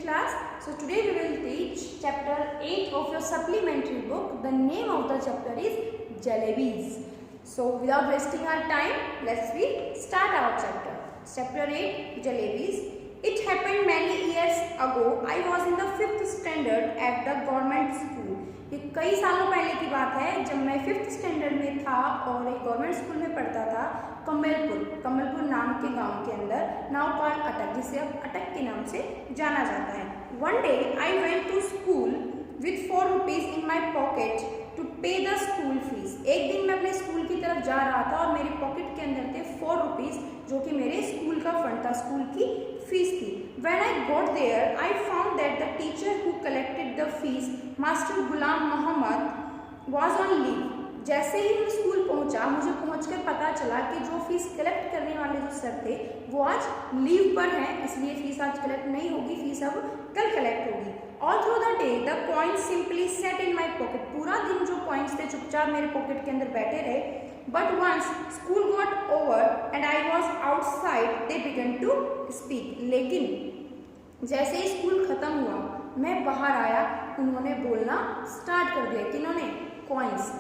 class. So today we will teach chapter 8 of your supplementary book. The name of the chapter is Jalebis. So without wasting our time, let's start our chapter. Chapter 8, Jalebis. It happened many years ago. I was in the 5th standard at the government school. ये कई सालों पहले की बात है जब मैं 5th standard में था और एक गवर्नमेंट स्कूल में पढ़ता था कमलपुर नाम के गांव के अंदर, नाउ कॉल्ड अटक, जिसे अब अटक के नाम से जाना जाता है. One day I went to school with 4 rupees in my pocket to pay the school fees. एक दिन मैं अपने स्कूल की तरफ जा रहा था और मेरे पॉकेट के अंदर थे 4 रुपीज, जो कि मेरे स्कूल का फंड था, स्कूल की फीस थी. When I got there, I found that the teacher who collected the fees, Master Ghulam Mohammed, was on leave. जैसे ही मैं स्कूल पहुंचा, मुझे पहुंचकर पता चला कि जो फीस कलेक्ट करने वाले जो सर थे वो आज लीव पर हैं, इसलिए फीस आज कलेक्ट नहीं होगी, फीस अब कल कलेक्ट होगी. All through the day the coins simply set in my pocket. पूरा दिन जो कॉइन्स थे चुपचाप मेरे पॉकेट के अंदर बैठे रहे. But once school got over and I was outside they began to speak. लेकिन जैसे ही स्कूल खत्म हुआ, मैं बाहर आया, उन्होंने बोलना स्टार्ट कर दिया. किन्होंने? Coins.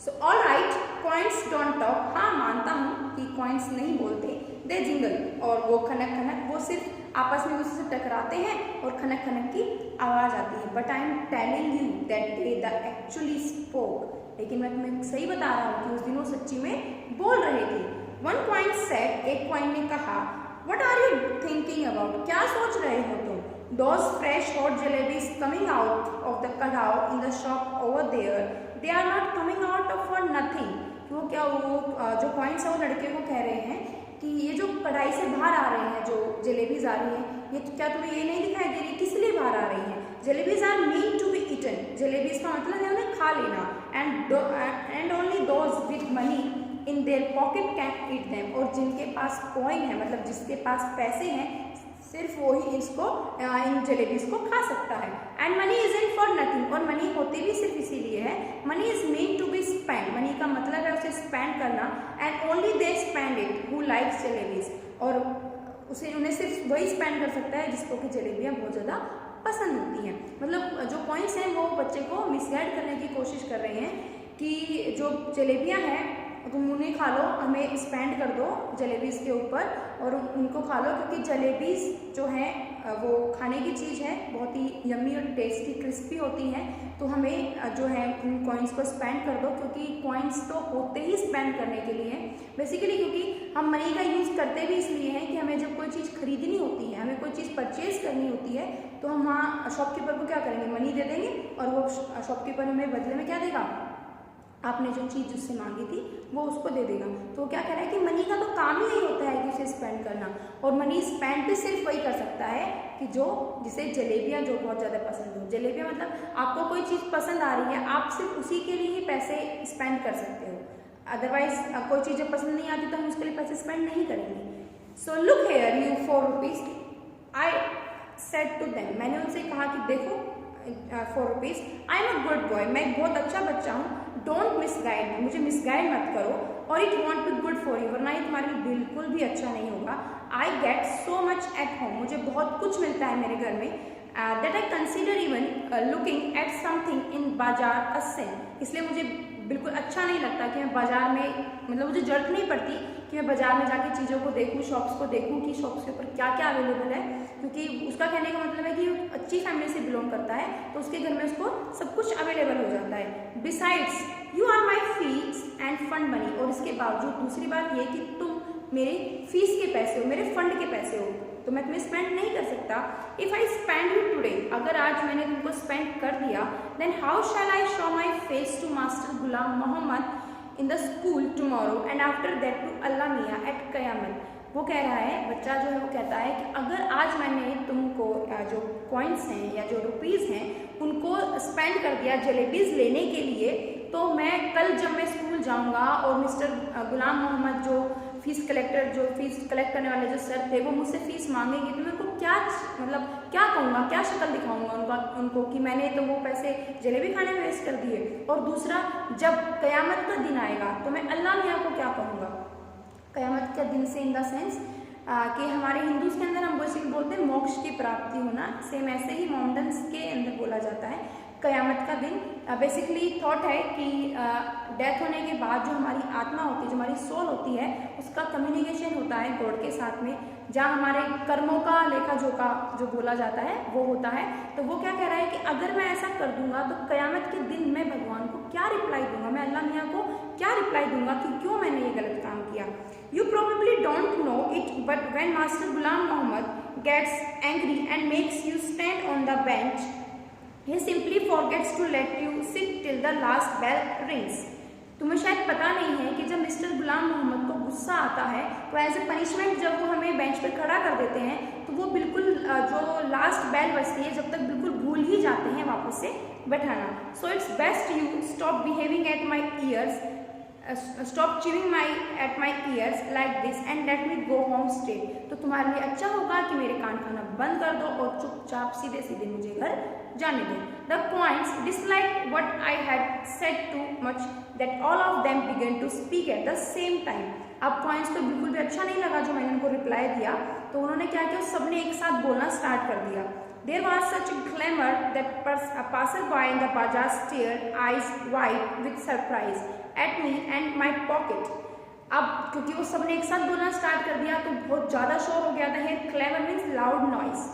So all right, coins don't talk. हाँ, मानता हूँ कि कॉइन्स नहीं बोलते. दे जिंगल, और वो खनक खनक, वो सिर्फ आपस में उससे टकराते हैं और खनक खनक की आवाज़ आती है. But I am telling you that they the actually spoke. लेकिन मैं तुम्हें सही बता रहा हूँ कि उस दिन वो सच्ची में बोल रहे थे. वन कॉइन सेड, एक कॉइन ने कहा, what are you thinking about, क्या सोच रहे हो तुम? Those fresh hot jalebis coming out of the kadhao in the shop over there, they are not coming out of for nothing. वो क्या, वो जो कॉइन्स है वो लड़के को कह रहे हैं कि ये जो कढ़ाई से बाहर आ रहे हैं, जो जलेबीज आ रही हैं, ये क्या तुम्हें ये नहीं दिखाई दे रही किस लिए बाहर आ रही हैं? Jalebis are mean to be eaten. Jalebis का मतलब है उन्हें खा लेना. And only those with money in their pocket can eat them. और जिनके पास कॉइन है, मतलब जिसके पास पैसे हैं, सिर्फ वो ही इसको इन जलेबीज को खा सकता है. And money is in for nothing. और मनी होती भी सिर्फ इसीलिए है. Money is mean to be spend. Money का मतलब है उसे स्पेंड करना. And only they spend it who likes jalebis. और उन्हें सिर्फ वही स्पेंड कर सकता है जिसको कि जलेबियाँ बहुत ज़्यादा पसंद होती हैं. मतलब जो पॉइंट्स हैं वो बच्चे को मिसगाइड करने की कोशिश कर रहे हैं कि जो जलेबियाँ हैं तुम उन्हें खा लो, हमें स्पेंड कर दो जलेबीज़ के ऊपर और उनको खा लो, क्योंकि जलेबीज़ जो हैं वो खाने की चीज़ है, बहुत ही यम्मी और टेस्टी क्रिस्पी होती हैं. तो हमें जो है उन कॉइन्स को स्पेंड कर दो, क्योंकि कॉइन्स तो होते ही स्पेंड करने के लिए हैं बेसिकली. क्योंकि हम मनी का यूज़ करते भी इसलिए हैं कि हमें जब कोई चीज़ खरीदनी होती है, हमें कोई चीज़ परचेज करनी होती है, तो हम वहाँ शॉपकीपर को क्या करेंगे, मनी दे देंगे और वो शॉपकीपर हमें बदले में क्या देगा, आपने जो चीज़ जिससे मांगी थी वो उसको दे देगा. तो क्या कह रहा है कि मनी का तो काम ही यही होता है कि उसे स्पेंड करना. और मनी स्पेंड भी सिर्फ वही कर सकता है कि जिसे जलेबियाँ जो बहुत ज़्यादा पसंद हो. जलेबियाँ मतलब आपको कोई चीज़ पसंद आ रही है, आप सिर्फ उसी के लिए ही पैसे स्पेंड कर सकते हो. अदरवाइज कोई चीज़ जब पसंद नहीं आती तो हम उसके लिए पैसे स्पेंड नहीं करेंगे. So look here you 4 rupees, I said to them. मैंने उनसे कहा कि देखो 4 rupees, I am a good boy, मैं एक बहुत अच्छा बच्चा हूँ. डोंट मिसगाइड मी, मुझे मिसगाइड मत करो. और it won't be good for you, वरना ये तुम्हारे लिए बिल्कुल भी अच्छा नहीं होगा. I get so much at home, मुझे बहुत कुछ मिलता है मेरे घर में. That I consider even looking at something in बाजार अ सिन. इसलिए मुझे बिल्कुल अच्छा नहीं लगता कि मैं बाजार में, मतलब मुझे जरूरत नहीं पड़ती कि मैं बाजार में जाके चीज़ों को देखूँ, शॉप्स को देखूँ कि शॉप्स के ऊपर क्या क्या अवेलेबल है. क्योंकि उसका कहने का मतलब है कि अच्छी फैमिली से बिलोंग करता है, तो उसके घर में उसको सब कुछ अवेलेबल हो जाता है. Besides you are my fees and fund money. और इसके बावजूद दूसरी बात ये कि तुम मेरे फीस के पैसे हो, मेरे फंड के पैसे हो, तो मैं तुम्हें स्पेंड नहीं कर सकता. If I spend you today, अगर आज मैंने तुमको स्पेंड कर दिया, then how shall I show my face to master Ghulam Mohammad in the school tomorrow and after that to Allah Miyan at क़यामत. वो कह रहा है, बच्चा जो है वो कहता है कि अगर आज मैंने तुमको जो कॉइन्स हैं या जो रुपीज़ हैं उनको स्पेंड कर दिया जलेबीज़ लेने के लिए, तो मैं कल जब मैं स्कूल जाऊंगा और मिस्टर गुलाम मोहम्मद जो फीस कलेक्ट करने वाले जो सर थे वो मुझसे फीस मांगेंगे, तो मैं उनको क्या, मतलब क्या कहूँगा, क्या शक्ल दिखाऊंगा उनको कि मैंने तो वो पैसे जलेबी खाने में वेस्ट कर दिए. और दूसरा, जब क़यामत का दिन आएगा तो मैं अल्लाह मियाँ को क्या कहूँगा. क़यामत का दिन से इन द सेंस कि हमारे हिंदूज़ के अंदर हम बेसिकली बोलते हैं मोक्ष की प्राप्ति होना, सेम ऐसे ही मोमडन्स के अंदर बोला जाता है कयामत का दिन। बेसिकली थॉट है कि डेथ होने के बाद जो हमारी आत्मा होती है, जो हमारी सोल होती है, उसका कम्युनिकेशन होता है गॉड के साथ में, जहाँ हमारे कर्मों का लेखा जोखा जो बोला जाता है वो होता है। तो वो क्या कह रहा है कि अगर मैं ऐसा कर दूंगा तो कयामत के दिन मैं भगवान को क्या रिप्लाई दूंगा, मैं अल्लाह मियाँ को क्या रिप्लाई दूंगा कि क्यों मैंने ये गलत काम किया। You probably don't know it, but when master Ghulam Mohammad gets angry and makes you stand on the bench, he simply forgets to let you sit till the last bell rings. तुम्हें शायद पता नहीं है कि जब मिस्टर गुलाम मोहम्मद को गुस्सा आता है तो एज ए पनिशमेंट जब वो हमें बेंच पे खड़ा कर देते हैं तो वो बिल्कुल जो लास्ट बेल बजती है जब तक बिल्कुल भूल ही जाते हैं वापस से बैठाना। So it's best you stop behaving at my years, stop chewing at my years like this and let me go home straight. तो तुम्हारे लिए अच्छा होगा कि मेरे कान खाना बंद कर दो और चुपचाप सीधे सीधे मुझे घर जाने दो। The coins dislike what I had said too much that all of them began to speak at the same time. अब क्वाइंस को बिल्कुल भी अच्छा नहीं लगा जो मैंने उनको रिप्लाई दिया, तो उन्होंने क्या किया, सबने एक साथ बोलना स्टार्ट कर दिया। There was such a clamor that a passerby in the bazaar stared, eyes wide with surprise, at me and my pocket. अब क्योंकि वो सबने एक साथ बोलना स्टार्ट कर दिया तो बहुत ज़्यादा शोर हो गया था। Here clamor means loud noise,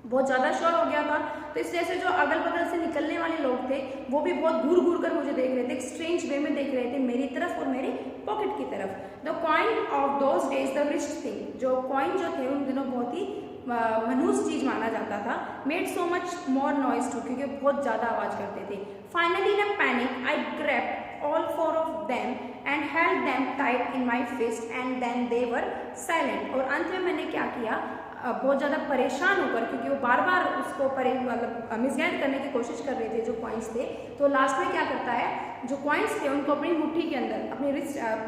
बहुत ज़्यादा शोर हो गया था। तो इस वजह से जो अगल बगल से निकलने वाले लोग थे वो भी बहुत घूर घूर कर मुझे देख रहे थे, एक स्ट्रेंज वे में देख रहे थे मेरी तरफ और मेरे पॉकेट की तरफ। The coin of those days the wrist thing, जो कॉइन जो थे उन दिनों बहुत ही मनहूस चीज माना जाता था। Made so much more noise too, क्योंकि बहुत ज़्यादा आवाज़ करते थे। Finally in a panic I grabbed all four of them and held them tight in my fist and then they were silent. और अंत में मैंने क्या किया, बहुत ज़्यादा परेशान होकर, क्योंकि वो बार बार उसको मतलब मिसगाइड करने की कोशिश कर रहे थे जो कॉइन्स थे, तो लास्ट में क्या करता है, जो कॉइन्स थे उनको अपनी मुट्ठी के अंदर,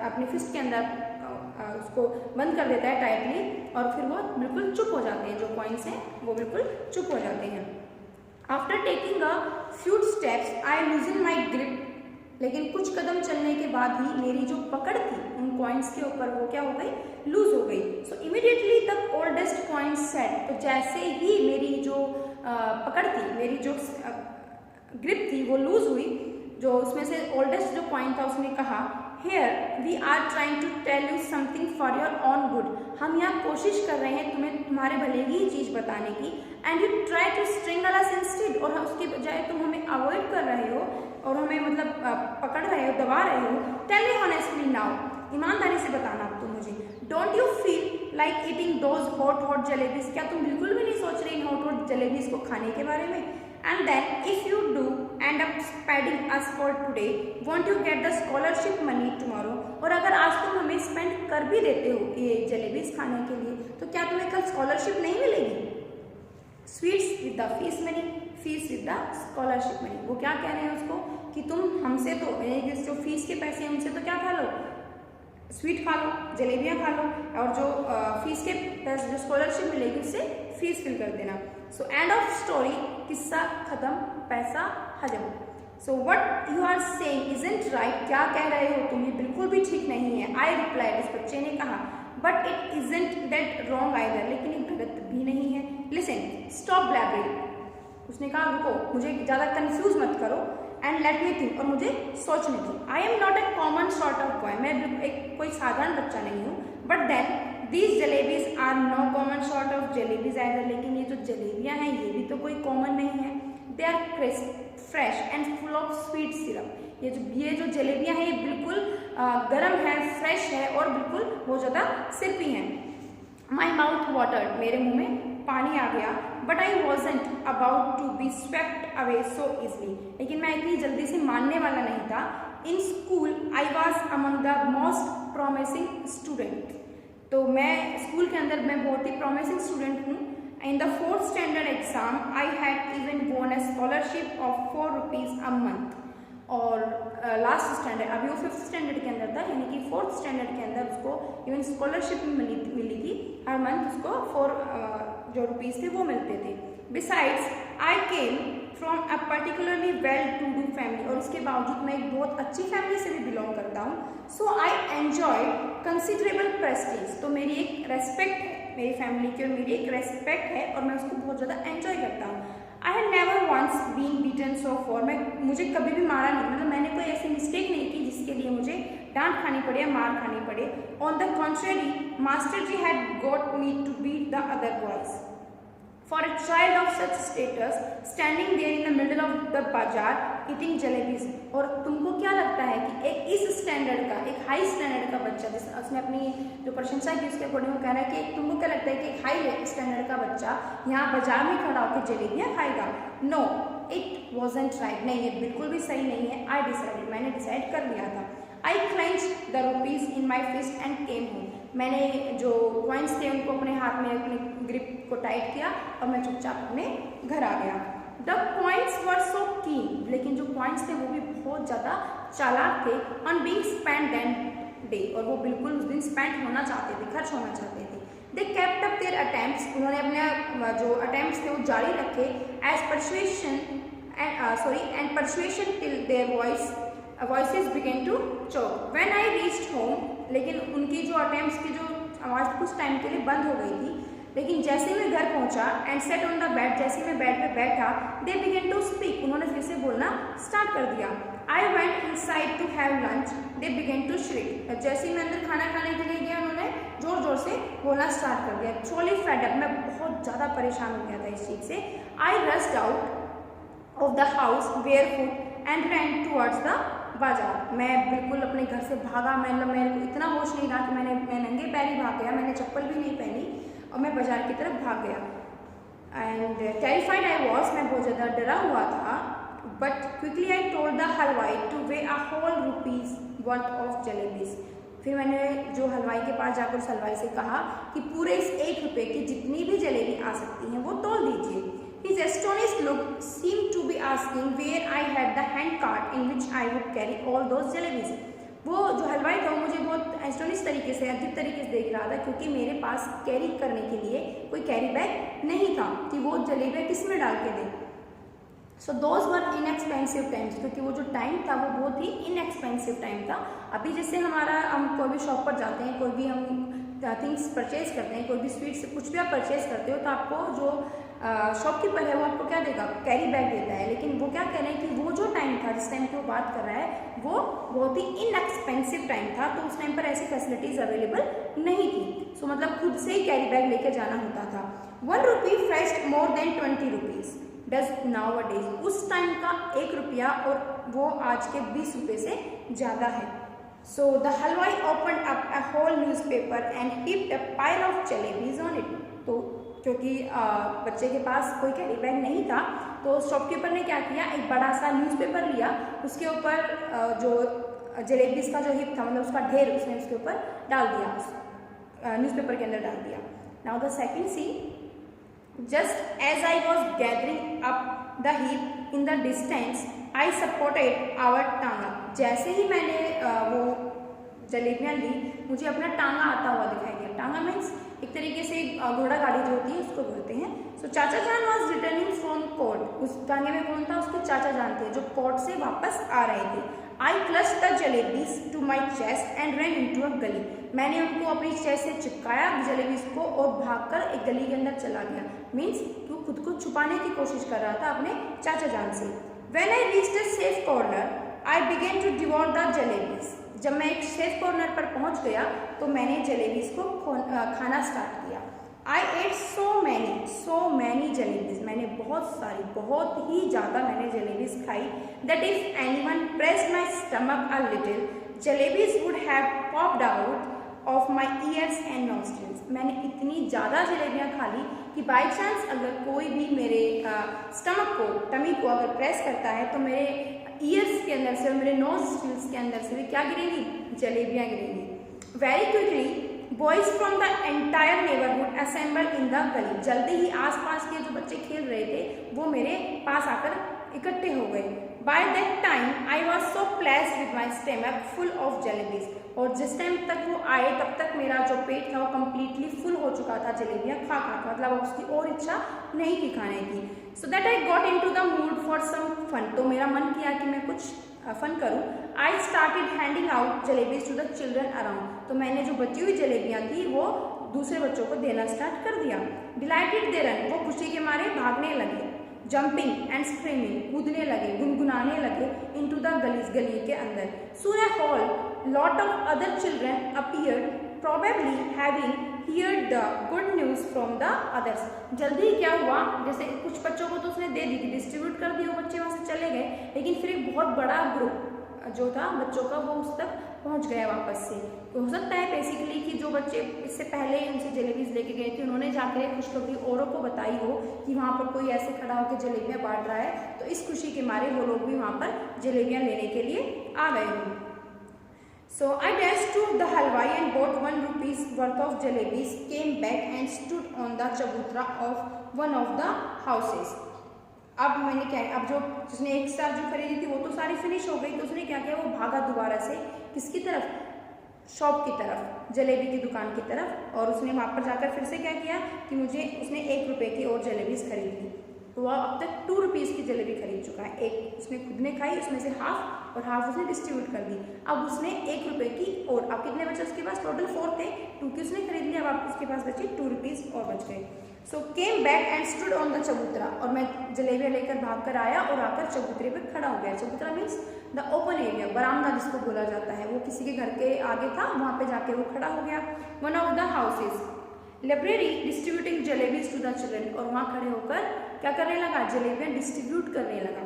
अपनी फिस्ट के अंदर उसको बंद कर देता है टाइटली, और फिर वो बिल्कुल चुप हो जाते हैं। जो कॉइन्स हैं वो बिल्कुल चुप हो जाते हैं। After taking a few steps I लूजन my grip, लेकिन कुछ कदम चलने के बाद ही मेरी जो पकड़ थी उन कॉइन्स के ऊपर वो क्या हो गई, लूज हो गई। सो immediately the oldest coin said, तो जैसे ही मेरी जो पकड़ थी, मेरी जो ग्रिप थी वो लूज हुई, जो उसमें से ओल्डेस्ट जो कॉइन था उसने कहा, Here we are trying to tell you something for your own good. हम यहाँ कोशिश कर रहे हैं तुम्हें तुम्हारे भले की चीज़ बताने की, and you try to strangle us instead, और उसके बजाय तुम हमें अवॉइड कर रहे हो और हमें मतलब पकड़ रहे हो, दबा रहे हो। Tell me honestly now, ईमानदारी से बताना अब तुम मुझे। Don't you feel like eating those hot jalebies? क्या तुम बिल्कुल भी नहीं सोच रही इन hot jalebies को खाने के बारे में? And then if you do end up spending us for today, won't you get the scholarship money tomorrow? और अगर आज तुम हमें स्पेंड कर भी देते हो ये जलेबीज खाने के लिए, तो क्या तुम्हें कल स्कॉलरशिप नहीं मिलेगी? Sweets with the fees money, fees with the scholarship money. वो क्या कह रहे हैं उसको कि तुम हमसे तो जो फीस के पैसे हैं उनसे तो क्या खा लो, स्वीट खा लो, जलेबियाँ खा लो, और जो फीस के पैसे जो स्कॉलरशिप मिलेगी उससे फीस फिल कर देना। सो एंड ऑफ स्टोरी, किस्सा खत्म, पैसा हजम। So what you are saying isn't right, क्या कह रहे हो तुम, ये बिल्कुल भी ठीक नहीं है। आई रिप्लाइड, इस बच्चे ने कहा, but it isn't that wrong either, लेकिन ये गलत भी नहीं है। लिसन, स्टॉप ब्लैबरिंग, उसने कहा रुको, मुझे ज़्यादा कंफ्यूज मत करो, एंड लेट मी थिंक, और मुझे सोचने दो। I am not a common sort of boy, मैं एक कोई साधारण बच्चा नहीं हूँ। But then these jalebis are no common sort of jalebis either, लेकिन ये जो जलेबियाँ हैं ये भी तो कोई कॉमन नहीं है। They are crisp, fresh and full of sweet syrup. ये जो जलेबियाँ हैं ये बिल्कुल गर्म है, फ्रेश है और बिल्कुल बहुत ज़्यादा सिरपी हैं। माई माउथ वाटर्ड, मेरे मुंह में पानी आ गया। But I wasn't about to be swept away so easily, लेकिन मैं इतनी जल्दी से मानने वाला नहीं था। In school I was among the most promising student, तो मैं स्कूल के अंदर मैं बहुत ही प्रोमिसिंग स्टूडेंट हूँ। In the 4th standard exam I had even von a scholarship of 4 rupees a month. और लास्ट स्टैंडर्ड, अभी वो 5th स्टैंडर्ड के अंदर था, यानी कि 4th स्टैंडर्ड के अंदर उसको इवन स्कॉलरशिप मिली थी। हर मंथ उसको 4 जो रुपीज़ थे वो मिलते थे। Besides I came from a particularly well to do family, और इसके बावजूद मैं एक बहुत अच्छी फैमिली से भी बिलोंग करता हूँ। सो आई एन्जॉय कंसिडरेबल प्रेस्टीज, तो मेरी एक रेस्पेक्ट है, मेरी फैमिली की और मेरी एक रेस्पेक्ट है और मैं उसको बहुत ज़्यादा एंजॉय करता हूँ। I have never once been beaten so far, मुझे कभी भी मारा नहीं, मतलब मैंने कोई ऐसी मिस्टेक नहीं की जिसके लिए मुझे डांट खानी पड़े या मार खानी पड़े। On the contrary master ji had got me to beat the other boys. For a child of such status, standing there in the middle of the bazaar eating jalebis। और तुमको क्या लगता है कि एक इस स्टैंडर्ड का, एक हाई स्टैंडर्ड का बच्चा, जिस उसने अपनी जो प्रशंसा की उसके अकॉर्डिंग वो कह रहा है कि तुमको क्या लगता है कि एक हाई स्टैंडर्ड का बच्चा यहाँ बाजार में खड़ा होकर जलेबियाँ खाएगा? नो, इट वॉजंट राइट, नहीं ये बिल्कुल भी सही नहीं है। आई डिसाइडेड, मैंने डिसाइड कर लिया था। I clench the rupees in my fist and came home. मैंने जो कॉइन्स थे उनको अपने हाथ में, अपने ग्रिप को टाइट किया और मैं चुपचाप अपने घर आ गया। द कॉइन्स वर सो कीन, लेकिन जो कॉइन्स थे वो भी बहुत ज़्यादा चालाक थे। On being spend that day, और वो बिल्कुल उस दिन स्पेंड होना चाहते थे, खर्च होना चाहते थे। They kept up their attempts, उन्होंने अपने जो अटेम्प्ट्स थे वो जारी रखे। As persuasion and persuasion till their voices began to choke. When I reached home, लेकिन उनकी जो अटेम्प्ट्स की जो आवाज़ कुछ टाइम के लिए बंद हो गई थी, लेकिन जैसे मैं घर पहुंचा and set on the bed, जैसे मैं बेड पे बैठा, दे बिगेन टू स्पीक, उन्होंने फिर से बोलना स्टार्ट कर दिया। I went inside to have lunch, they begin to shriek, जैसे ही मैं अंदर खाना खाने के लिए गया उन्होंने जोर जोर से बोलना स्टार्ट कर दिया। ट्रोली फेड अप, मैं बहुत ज़्यादा परेशान हो गया था इस चीज़ से। I rushed out of the house barefoot and ran towards the bazaar, मैं बिल्कुल अपने घर से भागा। मेरे को इतना होश नहीं रहा कि मैं नंगे पैर ही भाग गया, मैंने चप्पल भी नहीं पहनी और मैं बाजार की तरफ भाग गया। एंड टेरिफाइड आई वॉज, मैं बहुत ज़्यादा डरा हुआ था। But quickly I told the halwai to weigh a whole rupees worth of jalebis. फिर मैंने जो हलवाई के पास जाकर उस हलवाई से कहा कि पूरे इस 1 रुपये की जितनी भी जलेबी आ सकती हैं वो तोल दीजिए। His astonished look seemed to be asking where I had the hand cart in which I would carry all those jalebis। वो जो हलवाई था वो मुझे बहुत एस्टोनिश तरीके से, अजीब तरीके से देख रहा था, क्योंकि मेरे पास कैरी करने के लिए कोई कैरी बैग नहीं था कि वो जलेबियाँ किस में डाल के दें। So those were inexpensive times, क्योंकि वो जो टाइम था वो बहुत ही इनएक्सपेंसिव टाइम था। अभी जैसे हम कोई भी शॉप पर जाते हैं, कोई भी हम थिंग्स परचेज करते हैं, कोई भी स्वीट्स कुछ भी आप परचेज करते हो तो आपको जो शॉपकीपर है वो आपको क्या देगा? कैरी बैग देता है। लेकिन वो क्या कह रहे हैं कि वो जो टाइम था, जिस टाइम की वो बात कर रहा है, वो बहुत ही इनएक्सपेंसिव टाइम था, तो उस टाइम पर ऐसी फैसिलिटीज अवेलेबल नहीं थी। सो मतलब खुद से ही कैरी बैग लेकर जाना होता था। 1 rupee fetched more than 20 rupees does nowadays, उस टाइम का 1 रुपया और वो आज के 20 रुपये से ज़्यादा है। So the halwai opened up a whole newspaper and heaped a pile of jalebis on it। तो क्योंकि बच्चे के पास कोई कैरी बैग नहीं था, तो शॉपकीपर ने क्या किया, एक बड़ा सा न्यूज़पेपर लिया, उसके ऊपर जो जलेबीज का जो हिप था, मतलब उसका ढेर उसने उसके ऊपर डाल दिया, न्यूज़पेपर के अंदर डाल दिया। Now the second scene, just as I was gathering up the hip in the distance I supported our tonga. जैसे ही मैंने वो जलेबियाँ ली, मुझे अपना टांगा आता हुआ दिखाई दिया। टांगा मीन्स एक तरीके से घोड़ा गाड़ी जो होती है उसको बोलते हैं। सो चाचा जान वॉज रिटर्निंग फ्रॉम कोर्ट, उस टांगे में कौन था? उसके चाचा जान थे जो कोर्ट से वापस आ रहे थे। I clutch the jalebis to my chest and run into a gali, मैंने उनको अपनी चेस्ट से चिपकाया जलेबीज को और भागकर एक गली के अंदर चला गया। मीन्स वो खुद को छुपाने की कोशिश कर रहा था अपने चाचा जान से। When I reached a safe corner, I began to devour the jalebis। जब मैं एक सेफ कॉर्नर पर पहुंच गया तो मैंने जलेबीज को खाना स्टार्ट किया। I ate so many jalebis, मैंने बहुत ही ज़्यादा मैंने जलेबीज खाई। That if anyone pressed my stomach a little, jalebis would have popped out of my ears and nostrils। मैंने इतनी ज़्यादा जलेबियाँ खा ली कि बाई चांस अगर कोई भी मेरे स्टमक को, टमी को अगर प्रेस करता है तो मेरे ईयर्स के अंदर से और मेरे नोस्ट्रिल्स के अंदर से भी क्या गिरेंगी? जलेबियाँ गिरेंगी। Very quickly boys from the entire neighbourhood assembled in the gali, जल्दी ही आसपास के जो बच्चे खेल रहे थे वो मेरे पास आकर इकट्ठे हो गए। By that time I was so placed with my stomach full of jalebis, और जिस टाइम तक वो आए तब तक मेरा जो पेट था वो कम्प्लीटली फुल हो चुका था जलेबियाँ खा खा, मतलब उसकी और इच्छा नहीं थी खाने की। So that I got into the mood for some fun, तो मेरा मन किया कि मैं कुछ फन करूँ। I started handing out jalebis to the children around, तो मैंने जो बची हुई जलेबियाँ थी वो दूसरे बच्चों को देना स्टार्ट कर दिया। डिलाइटेड दे रन, वो खुशी के मारे भागने लगे। जंपिंग एंड स्क्रीमिंग, कूदने लगे, गुनगुनाने लगे। इनटू द गलीज, गली के अंदर। Soon a whole lot of other children appeared, probably having heard the good news from the others। जल्दी क्या हुआ, जैसे कुछ बच्चों को तो उसने दे दी थी, डिस्ट्रीब्यूट कर दी, वो बच्चे वहाँ से चले गए, लेकिन फिर एक बहुत बड़ा ग्रुप जो था बच्चों का वो उस तक पहुँच गया वापस से। तो हो सकता है बेसिकली कि जो बच्चे इससे पहले उनसे जलेबीज लेके गए थे उन्होंने जाकर खुशखबरी औरों को बताई हो कि वहाँ पर कोई ऐसे खड़ा होकर जलेबियाँ बांट रहा है, तो इस खुशी के मारे वो लोग भी वहाँ पर जलेबियाँ लेने के लिए आ गए हों। So I dashed to the halwai and bought 1 rupees worth of jalebis, came back and stood on the chabutra of one of the houses। अब मैंने क्या, अब जो जिसने एक साथ जो खरीदी थी वो तो सारी फिनिश हो गई, तो उसने क्या किया, वो भागा दोबारा से किसकी तरफ, शॉप की तरफ, जलेबी की दुकान की तरफ, और उसने वहाँ पर जाकर फिर से क्या किया कि मुझे, उसने 1 रुपये की और जलेबीज खरीद ली। तो वह अब तक 2 रुपीज़ की जलेबी खरीद चुका है। एक उसने खुद ने खाई, उसमें से हाफ और हाफ उसने डिस्ट्रीब्यूट कर दी। अब उसने 1 रुपये की और, अब कितने बचे उसके पास, टोटल 4 थे, 2 की उसने खरीद लिया, अब उसके पास बचे 2 रुपीज़ और बच गए। So came back and stood on the chabutra, और मैं जलेबियाँ लेकर भाग कर आया और आकर चबूतरे पर खड़ा हो गया। चबूतरा मीन्स द ओपन एरिया, बरामदा जिसको बोला जाता है, वो किसी के घर के आगे था, वहाँ पे जाके वो खड़ा हो गया। One of the houses, library distributing jalebis to the children, और वहाँ खड़े होकर क्या करने लगा, जलेबियाँ डिस्ट्रीब्यूट करने लगा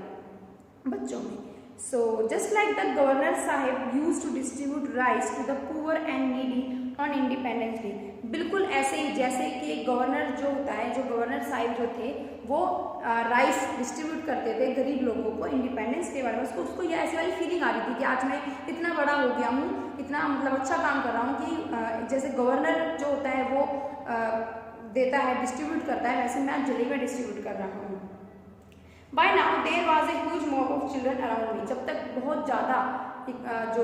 बच्चों में। So just like the governor sahib use to distribute rice to the poor and needy on Independence Day, बिल्कुल ऐसे ही जैसे कि गवर्नर जो होता है, जो गवर्नर साहिब जो थे वो राइस डिस्ट्रीब्यूट करते थे गरीब लोगों को इंडिपेंडेंस डे वाले में। उसको ये ऐसी वाली फीलिंग आ रही थी कि आज मैं इतना बड़ा हो गया हूँ, इतना मतलब अच्छा काम कर रहा हूँ कि जैसे गवर्नर जो होता है वो देता है, डिस्ट्रीब्यूट करता है, वैसे मैं जलेबियाँ डिस्ट्रीब्यूट कर रहा हूँ। By now there was a huge mob of children around me, जब तक बहुत ज़्यादा जो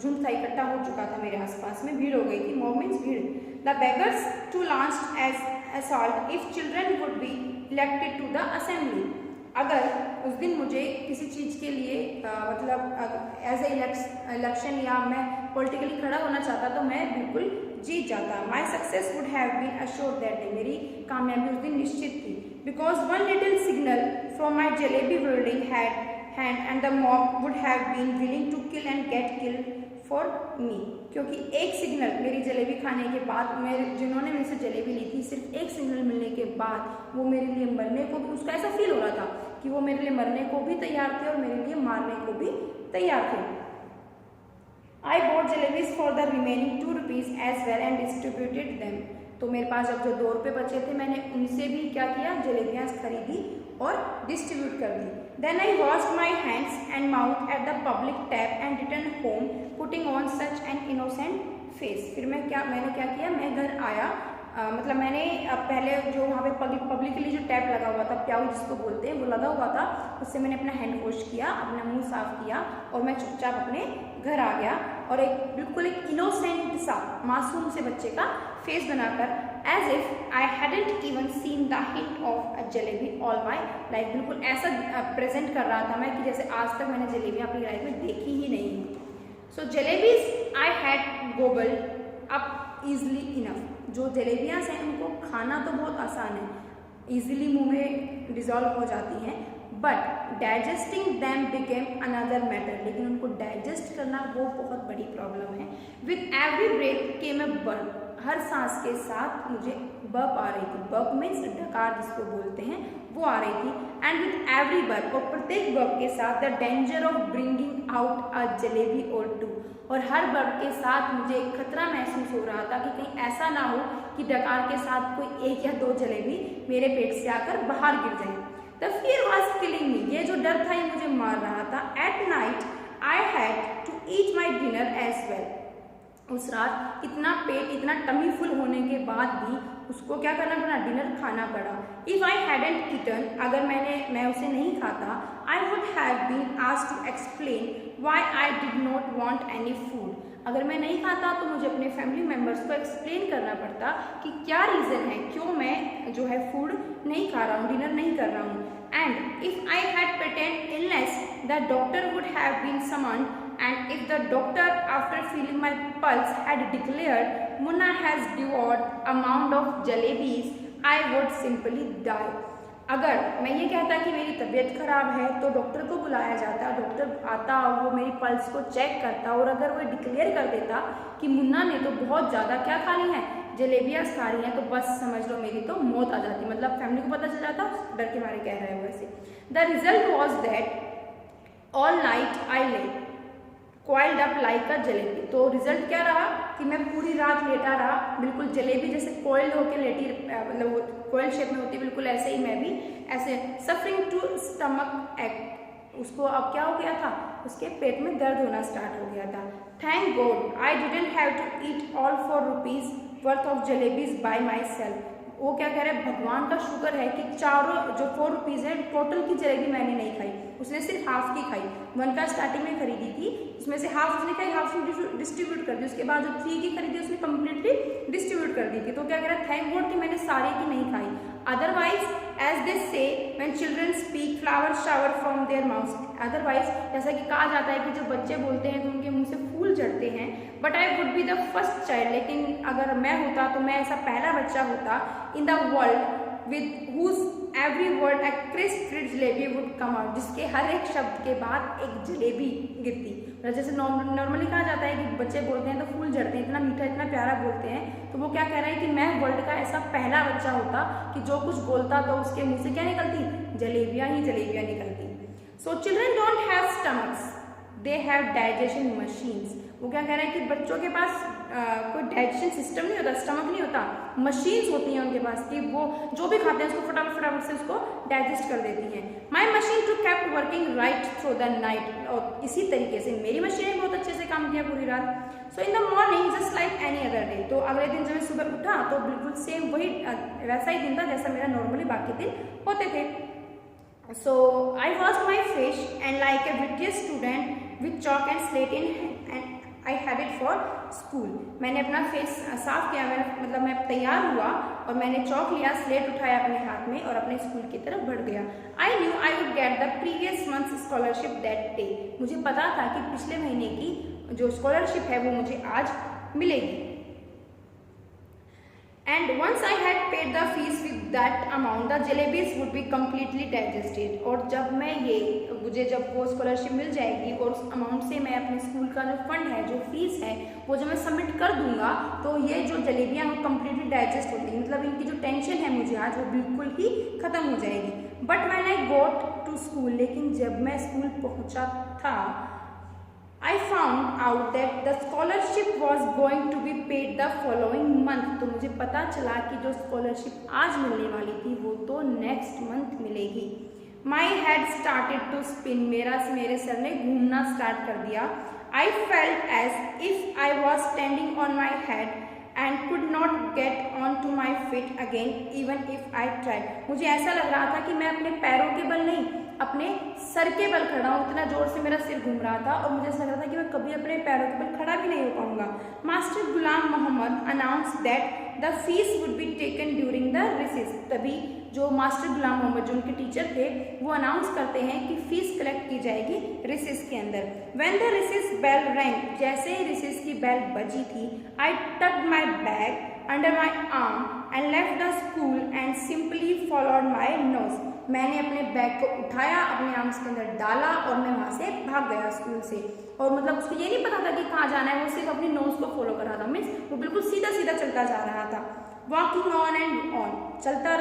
झुंड था, इकट्ठा हो चुका था मेरे आसपास में, भीड़ हो गई थी। मॉब मीन्स भीड़। The beggars too launched as assault if children would be elected to the assembly, अगर उस दिन मुझे किसी चीज़ के लिए मतलब एज ए इलेक्शन या मैं पॉलिटिकली खड़ा होना चाहता तो मैं बिल्कुल जीत जाता। My success would have been assured that day, मेरी कामयाबी उस दिन निश्चित थी। Because one little signal from my jalebi building had hand and the mob would have been willing to kill and get killed for me, क्योंकि एक signal मेरी जलेबी खाने के बाद, मेरे जिन्होंने मेरे से जलेबी ली थी, सिर्फ एक सिग्नल मिलने के बाद वो मेरे लिए मरने को भी, उसका ऐसा फील हो रहा था कि वो मेरे लिए मरने को भी तैयार थे और मेरे लिए मारने को भी तैयार थे। I bought jalebis for the remaining 2 rupees as well and distributed them, तो मेरे पास जब जो 2 रुपये बचे थे मैंने उनसे भी क्या किया, जलेबियाँ खरीदी और डिस्ट्रीब्यूट कर दी। Then I washed my hands and mouth at the public tap and return home putting on such an innocent face, फिर मैंने क्या किया, मैं घर आया, मतलब मैंने पहले जो वहाँ पे पब्लिकली जो टैप लगा हुआ था, प्याऊ जिसको बोलते हैं, वो लगा हुआ था, उससे मैंने अपना हैंड वॉश किया, अपना मुंह साफ किया और मैं चुपचाप अपने घर आ गया और एक बिल्कुल एक इनोसेंट सा मासूम से बच्चे का फेस बनाकर, as if I hadn't even seen the hint of a jalebi all my life, बिल्कुल ऐसा प्रेजेंट कर रहा था मैं कि जैसे आज तक मैंने जलेबी अपनी लाइफ में देखी ही नहीं है। So jalebis I had gobbled up easily enough, जो जलेबियाँ हैं उनको खाना तो बहुत आसान है, ईजिली मुंह में डिजॉल्व हो जाती हैं, but digesting them became another matter, लेकिन उनको डाइजेस्ट करना वो बहुत बड़ी प्रॉब्लम है। With every breath came a burp, हर सांस के साथ मुझे बर्प आ रही थी, बर्प मीन्स डकार जिसको बोलते हैं, वो आ रही थी। एंड विद एवरी बर्प, और प्रत्येक बर्प के साथ the danger of bringing out a jalebi और 2, और हर बर्प के साथ मुझे एक खतरा महसूस हो रहा था कि कहीं ऐसा ना हो कि डकार के साथ कोई 1 या 2 जलेबी मेरे पेट से आकर बाहर गिर जाए। The fear was killing me, ये जो डर था ये मुझे मार रहा था। At night I had to eat my dinner as well, उस रात इतना पेट, इतना टमी फुल होने के बाद भी उसको क्या करना पड़ा, डिनर खाना पड़ा। इफ़ आई हैडेंट ईटन, अगर मैं उसे नहीं खाता, I would have been asked to explain why I did not want any food, अगर मैं नहीं खाता तो मुझे अपने फैमिली मेम्बर्स को एक्सप्लेन करना पड़ता कि क्या रीज़न है, क्यों मैं जो है फूड नहीं खा रहा हूँ, डिनर नहीं कर रहा हूँ। And if I had pretended illness the doctor would have been summoned and if the doctor after feeling my pulse had declared Munna has devoured amount of jalebis, I would simply die. अगर मैं ये कहता कि मेरी तबीयत खराब है तो डॉक्टर को बुलाया जाता, डॉक्टर आता, वो मेरी पल्स को चेक करता और अगर वो डिक्लेयर कर देता कि मुन्ना ने तो बहुत ज़्यादा क्या खा ली है, जलेबियाँ खा रही हैं, तो बस समझ लो मेरी तो मौत आ जाती, मतलब फैमिली को पता चल जाता, डर के मारे कह रहे हैं वैसे। The result was that all night I lay coiled up like a jalebi. तो रिजल्ट क्या रहा कि मैं पूरी रात लेटा रहा, बिल्कुल जलेबी जैसे कोइल्ड होकर लेटी, मतलब कोइल्ड शेप में होती, बिल्कुल ऐसे ही मैं भी ऐसे सफरिंग टू स्टमक एक्ट। उसको अब क्या हो गया था, उसके पेट में दर्द होना स्टार्ट हो गया था। Thank God I didn't have to eat all 4 rupees worth of jalebis by myself. वो क्या कह रहे हैं, भगवान का शुक्र है कि चारों जो 4 रुपीज़ है टोटल की जलेबी मैंने नहीं खाई, उसने सिर्फ हाफ की खाई। 1 का स्टार्टिंग में खरीदी थी, उसमें से हाफ उसने खाई, हाफ डिस्ट्रीब्यूट कर दी। उसके बाद जो 3 की खरीदी उसने कम्प्लीटली डिस्ट्रीब्यूट कर दी थी। तो क्या कह रहा है, थैंक गॉड कि मैंने सारे की नहीं खाई। अदरवाइज एज दे से when children speak flower shower from their mouth. Otherwise जैसा कि कहा जाता है कि जो बच्चे बोलते हैं तो उनके मुंह से फूल झड़ते हैं, but I would be the first child. लेकिन अगर मैं होता तो मैं ऐसा पहला बच्चा होता in the world with whose every word a crisp jalebi would come out, जिसके हर एक शब्द के बाद एक जलेबी गिरती। जैसे नॉर्मली कहा जाता है कि बच्चे बोलते हैं तो फूल झड़ते हैं, इतना मीठा इतना प्यारा बोलते हैं, तो वो क्या कह रहा है कि मैं वर्ल्ड का ऐसा पहला बच्चा होता कि जो कुछ बोलता तो उसके मुंह से क्या निकलती, जलेबियाँ ही जलेबियाँ निकलती। So children don't have stomachs, they have digestion machines. वो क्या कह रहे हैं कि बच्चों के पास कोई डाइजेशन सिस्टम नहीं होता, स्टमक नहीं होता, मशीन्स होती हैं उनके पास कि वो जो भी खाते हैं उसको फटाफट से उसको डाइजेस्ट कर देती हैं। My machine too kept working right through the night. और इसी तरीके से मेरी मशीन ने बहुत अच्छे से काम किया पूरी रात। So in the morning just like any other day. तो अगले दिन जब मैं सुबह उठा तो बिल्कुल सेम वही वैसा ही दिन था जैसा मेरा नॉर्मली बाकी दिन होते थे। So I washed my face and like a British student with chalk and slate in hand and I headed for school. मैंने अपना फेस साफ किया, मतलब मैं तैयार हुआ और मैंने चौक लिया, स्लेट उठाया अपने हाथ में और अपने स्कूल की तरफ बढ़ गया। I knew I would get the previous month's scholarship that day. मुझे पता था कि पिछले महीने की जो स्कॉलरशिप है वो मुझे आज मिलेगी। And once I had paid the fees with that amount, the jalebis would be completely digested. और जब मुझे जब वो स्कॉलरशिप मिल जाएगी और उस अमाउंट से मैं अपने स्कूल का जो फंड है, जो फीस है, वो जब मैं सबमिट कर दूंगा तो ये जो जलेबियाँ वो कम्प्लीटली डाइजेस्ट होती हैं, मतलब इनकी जो टेंशन है मुझे आज वो बिल्कुल ही खत्म हो जाएगी। But when I got to school, लेकिन जब मैं स्कूल पहुँचा था, I found out that the scholarship was going to be paid the following month. तो मुझे पता चला कि जो स्कॉलरशिप आज मिलने वाली थी वो तो नेक्स्ट मंथ मिलेगी। My head started to spin. मेरे सर ने घूमना स्टार्ट कर दिया। I felt as if I was standing on my head and could not get onto my feet again even if I tried. मुझे ऐसा लग रहा था कि मैं अपने पैरों के बल नहीं, अपने सर के बल खड़ा हूँ। इतना जोर से मेरा सिर घूम रहा था और मुझे ऐसा लग रहा था कि मैं कभी अपने पैरों के बल खड़ा भी नहीं हो पाऊंगा। Master Ghulam Mohammad announce that the fees would be taken during the recess. तभी जो मास्टर गुलाम मोहम्मद जो उनके टीचर थे वो अनाउंस करते हैं कि फीस कलेक्ट की जाएगी रिसेस के अंदर। When the recess bell rang, जैसे ही रिसेस की बेल बजी थी, I tucked my bag under my arm and left the school and simply followed my nose. मैंने अपने बैग को उठाया, अपने आर्म्स के अंदर डाला और मैं वहाँ से भाग गया स्कूल से। और मतलब उसको ये नहीं पता था कि कहाँ जाना है, वो सिर्फ अपनी नोज को फॉलो कर रहा था, मीन्स वो बिल्कुल सीधा सीधा चलता जा रहा था। वॉकिंग ऑन एंड ऑन, चलता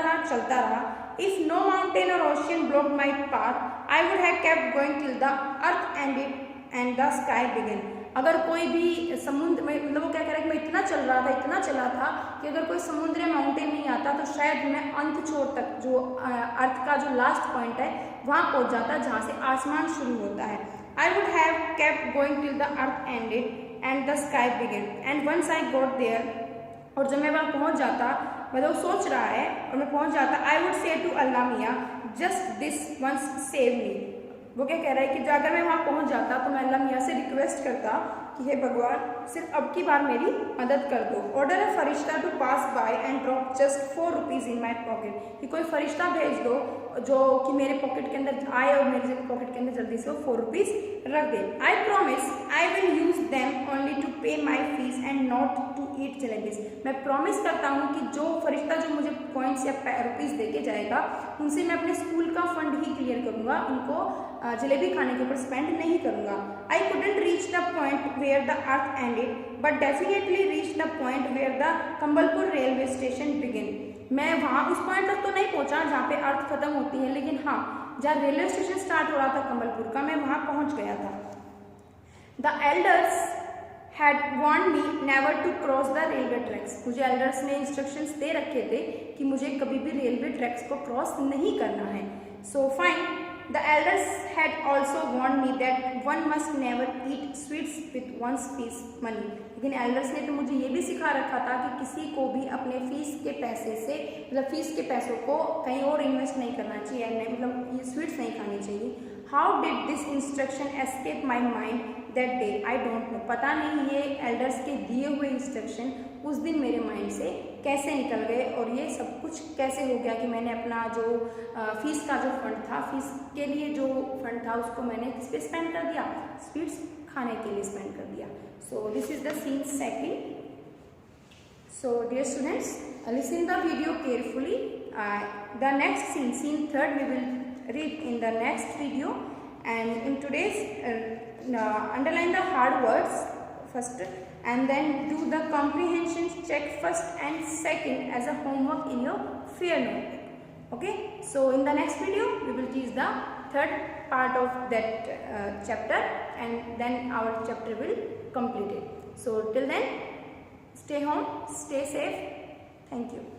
रहा। इफ नो माउंटेन और ocean blocked my path, I would have kept going till the earth ended and the sky begin. अगर कोई भी समुद्र में, मतलब वो क्या कह रहा है कि मैं इतना चला था कि अगर कोई समुद्र या माउंटेन नहीं आता तो शायद मैं अंत छोर तक, जो अर्थ का जो लास्ट पॉइंट है वहाँ पहुँच जाता जहाँ से आसमान शुरू होता है। I would have kept going till the earth ended and the sky begin and once I got there. और जब मैं वहाँ पहुँच जाता, मतलब वो सोच रहा है और मैं पहुँच जाता, I would say to Allah Miyan just this once save me. वो क्या कह रहा है कि अगर मैं वहाँ पहुँच जाता तो मैं अल्लाह मियाँ से रिक्वेस्ट करता कि हे भगवान सिर्फ अब की बार मेरी मदद कर दो। ऑर्डर अ फरिश्ता to pass by and drop just 4 rupees in my pocket, कि कोई फरिश्ता भेज दो जो कि मेरे पॉकेट के अंदर आए और मेरे पॉकेट के अंदर जल्दी से वो 4 रुपीज़ रख दे। I promise I will use them only to pay my fees and not to eat jalebis. मैं प्रॉमिस करता हूँ कि जो फरिश्ता जो मुझे पॉइंट्स या रुपीज़ दे के जाएगा उनसे मैं अपने स्कूल का फंड ही क्लियर करूँगा, उनको जलेबी खाने के ऊपर स्पेंड नहीं करूँगा। I couldn't reach the point where the earth ended but definitely reach the point where the Kambalpur railway station begin. मैं वहाँ उस पॉइंट तक तो नहीं पहुँचा जहाँ पे अर्थ खत्म होती है, लेकिन हाँ जहाँ रेलवे स्टेशन स्टार्ट हो रहा था कंबलपुर का, मैं वहाँ पहुँच गया था। The elders had warn me never to cross the railway tracks. मुझे एल्डर्स ने इंस्ट्रक्शंस दे रखे थे कि मुझे कभी भी रेलवे ट्रैक्स को क्रॉस नहीं करना है। So fine, the elders had also warn me that one must never eat sweets with one's fees money. लेकिन एल्डर्स ने तो मुझे ये भी सिखा रखा था कि किसी को भी अपने फीस के पैसे से, मतलब फीस के पैसों को कहीं और इन्वेस्ट नहीं करना चाहिए, मतलब ये स्वीट्स नहीं खानी चाहिए। How did this instruction escape my mind that day, I don't know. पता नहीं ये एल्डर्स के दिए हुए इंस्ट्रक्शन उस दिन मेरे माइंड से कैसे निकल गए और ये सब कुछ कैसे हो गया कि मैंने अपना जो फीस का जो फंड था, फीस के लिए जो फंड था उसको मैंने किस पे स्पेंड कर दिया, स्वीट्स खाने के लिए स्पेंड कर दिया। So this is the scene second. So dear students, listen the video carefully. The next scene, scene third, we will read in the next video. And in today's, underline the hard words first, and then do the comprehension check first and second as a homework in your fair notebook. Okay. So in the next video, we will teach the third part of that chapter, and then our chapter will complete it. So till then, stay home, stay safe. Thank you.